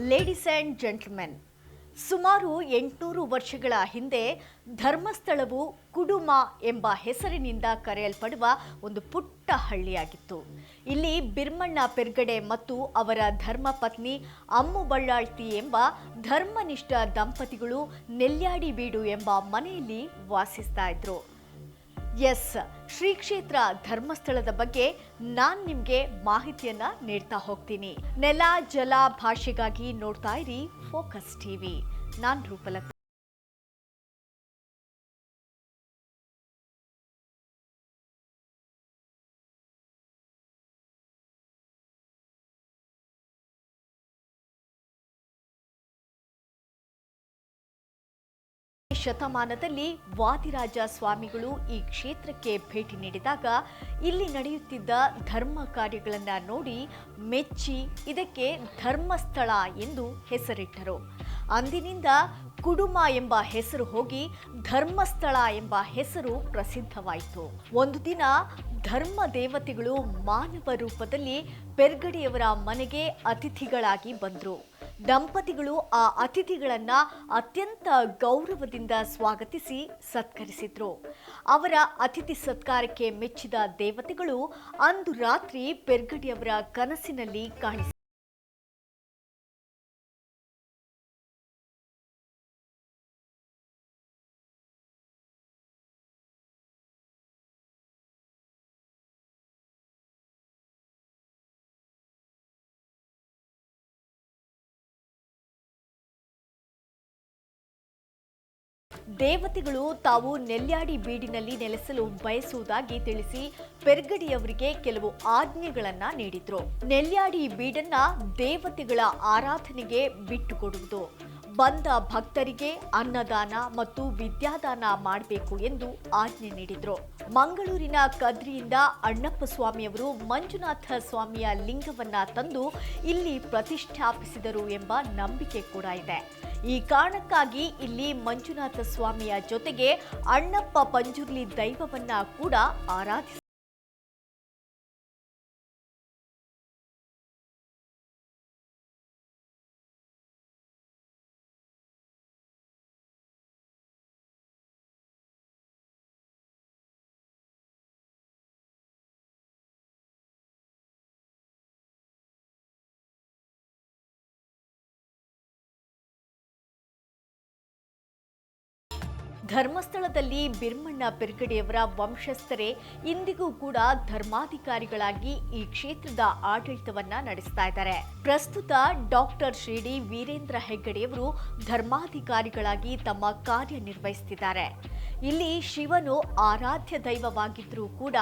Ladies and gentlemen, ಸುಮಾರು 800 ವರ್ಷಗಳ ಹಿಂದೆ ಧರ್ಮಸ್ಥಳವು ಕುಡುಮ ಎಂಬ ಹೆಸರಿನಿಂದ ಕರೆಯಲ್ಪಡುವ ಒಂದು ಪುಟ್ಟ ಹಳ್ಳಿಯಾಗಿತ್ತು. ಇಲ್ಲಿ ಬಿರ್ಮಣ್ಣ ಪೆರ್ಗಡೆ ಮತ್ತು ಅವರ ಧರ್ಮಪತ್ನಿ ಅಮ್ಮು ಬಳ್ಳಾಳ್ತಿ ಎಂಬ ಧರ್ಮನಿಷ್ಠ ದಂಪತಿಗಳು ನೆಲ್ಯಾಡಿ ಬೀಡು ಎಂಬ ಮನೆಯಲ್ಲಿ ವಾಸಿಸ್ತಾ ಇದ್ರು. ಎಸ್, ಶ್ರೀ ಕ್ಷೇತ್ರ ಧರ್ಮಸ್ಥಳದ ಬಗ್ಗೆ ನಾನು ನಿಮಗೆ ಮಾಹಿತಿಯನ್ನ ನೀಡ್ತಾ ಹೋಗ್ತೀನಿ. ನೆಲ ಜಲ ಭಾಷೆಗಾಗಿ ನೋಡ್ತಾ ಇರಿ ಫೋಕಸ್ ಟಿವಿ. ನಾನು ರೂಪಲಕ್ಷ್ಮಿ. ಶತಮಾನದಲ್ಲಿ ವಾದಿರಾಜ ಸ್ವಾಮಿಗಳು ಈ ಕ್ಷೇತ್ರಕ್ಕೆ ಭೇಟಿ ನೀಡಿದಾಗ ಇಲ್ಲಿ ನಡೆಯುತ್ತಿದ್ದ ಧರ್ಮ ಕಾರ್ಯಗಳನ್ನು ನೋಡಿ ಮೆಚ್ಚಿ ಇದಕ್ಕೆ ಧರ್ಮಸ್ಥಳ ಎಂದು ಹೆಸರಿಟ್ಟರು. ಅಂದಿನಿಂದ ಕುಡುಮ ಎಂಬ ಹೆಸರು ಹೋಗಿ ಧರ್ಮಸ್ಥಳ ಎಂಬ ಹೆಸರು ಪ್ರಸಿದ್ಧವಾಯಿತು. ಒಂದು ದಿನ ಧರ್ಮ ದೇವತೆಗಳು ಮಾನವ ರೂಪದಲ್ಲಿ ಪೆರ್ಗಡೆಯವರ ಮನೆಗೆ ಅತಿಥಿಗಳಾಗಿ ಬಂದರು. ದಂಪತಿಗಳು ಆ ಅತಿಥಿಗಳನ್ನ ಅತ್ಯಂತ ಗೌರವದಿಂದ ಸ್ವಾಗತಿಸಿ ಸತ್ಕರಿಸಿದ್ರು. ಅವರ ಅತಿಥಿ ಸತ್ಕಾರಕ್ಕೆ ಮೆಚ್ಚಿದ ದೇವತೆಗಳು ಅಂದು ರಾತ್ರಿ ಪೆರ್ಗಡೆಯವರ ಕನಸಿನಲ್ಲಿ ಕಾಣಿಸಿದರು. ದೇವತೆಗಳು ತಾವು ನೆಲ್ಯಾಡಿ ಬೀಡಿನಲ್ಲಿ ನೆಲೆಸಲು ಬಯಸುವುದಾಗಿ ತಿಳಿಸಿ ಪೆರ್ಗಡೆಯವರಿಗೆ ಕೆಲವು ಆಜ್ಞೆಗಳನ್ನ ನೀಡಿದ್ರು. ನೆಲ್ಯಾಡಿ ಬೀಡನ್ನ ದೇವತೆಗಳ ಆರಾಧನೆಗೆ ಬಿಟ್ಟುಕೊಡುವುದು, ಬಂದ ಭಕ್ತರಿಗೆ ಅನ್ನದಾನ ಮತ್ತು ವಿದ್ಯಾದಾನ ಮಾಡಬೇಕು ಎಂದು ಆಜ್ಞೆ ನೀಡಿದ್ರು. ಮಂಗಳೂರಿನ ಕದ್ರಿಯಿಂದ ಅಣ್ಣಪ್ಪ ಸ್ವಾಮಿಯವರು ಮಂಜುನಾಥ ಸ್ವಾಮಿಯ ಲಿಂಗವನ್ನ ತಂದು ಇಲ್ಲಿ ಪ್ರತಿಷ್ಠಾಪಿಸಿದರು ಎಂಬ ನಂಬಿಕೆ ಕೂಡ ಇದೆ. ಈ ಕಾರಣಕ್ಕಾಗಿ ಇಲ್ಲಿ ಮಂಜುನಾಥ ಸ್ವಾಮಿಯ ಜೊತೆಗೆ ಅಣ್ಣಪ್ಪ ಪಂಜುರ್ಲಿ ದೈವವನ್ನ ಕೂಡ ಆರಾಧಿಸಿದರು. ಧರ್ಮಸ್ಥಳದಲ್ಲಿ ಬಿರ್ಮಣ್ಣ ಪೆರ್ಗಡೆಯವರ ವಂಶಸ್ಥರೇ ಇಂದಿಗೂ ಕೂಡ ಧರ್ಮಾಧಿಕಾರಿಗಳಾಗಿ ಈ ಕ್ಷೇತ್ರದ ಆಡಳಿತವನ್ನ ನಡೆಸ್ತಾ ಇದ್ದಾರೆ. ಪ್ರಸ್ತುತ ಡಾಕ್ಟರ್ ಶ್ರೀ ವೀರೇಂದ್ರ ಹೆಗ್ಗಡೆಯವರು ಧರ್ಮಾಧಿಕಾರಿಗಳಾಗಿ ತಮ್ಮ ಕಾರ್ಯನಿರ್ವಹಿಸುತ್ತಿದ್ದಾರೆ. ಇಲ್ಲಿ ಶಿವನು ಆರಾಧ್ಯ ದೈವವಾಗಿದ್ರೂ ಕೂಡ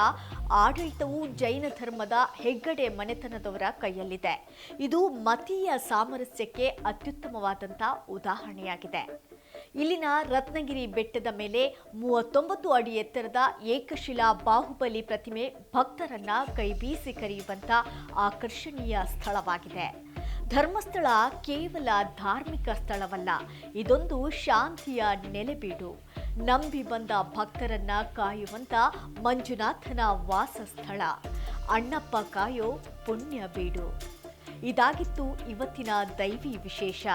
ಆಡಳಿತವು ಜೈನ ಧರ್ಮದ ಹೆಗ್ಗಡೆ ಮನೆತನದವರ ಕೈಯಲ್ಲಿದೆ. ಇದು ಮತೀಯ ಸಾಮರಸ್ಯಕ್ಕೆ ಅತ್ಯುತ್ತಮವಾದಂಥ ಉದಾಹರಣೆಯಾಗಿದೆ. ಇಲ್ಲಿನ ರತ್ನಗಿರಿ ಬೆಟ್ಟದ ಮೇಲೆ 39 ಅಡಿ ಎತ್ತರದ ಏಕಶಿಲಾ ಬಾಹುಬಲಿ ಪ್ರತಿಮೆ ಭಕ್ತರನ್ನ ಕೈಬೀಸಿ ಕರೆಯುವಂತ ಆಕರ್ಷಣೀಯ ಸ್ಥಳವಾಗಿದೆ. ಧರ್ಮಸ್ಥಳ ಕೇವಲ ಧಾರ್ಮಿಕ ಸ್ಥಳವಲ್ಲ, ಇದೊಂದು ಶಾಂತಿಯ ನೆಲೆಬೀಡು. ನಂಬಿ ಬಂದ ಭಕ್ತರನ್ನ ಕಾಯುವಂತ ಮಂಜುನಾಥನ ವಾಸಸ್ಥಳ, ಅಣ್ಣಪ್ಪ ಕಾಯೋ ಪುಣ್ಯ ಬೀಡು. ಇದಾಗಿತ್ತು ಇವತ್ತಿನ ದೈವಿ ವಿಶೇಷ.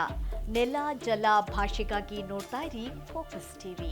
ನೆಲ ಜಲ ಭಾಷೆಗಾಗಿ ನೋಡ್ತಾ ಇರಿ ಫೋಕಸ್ ಟಿವಿ.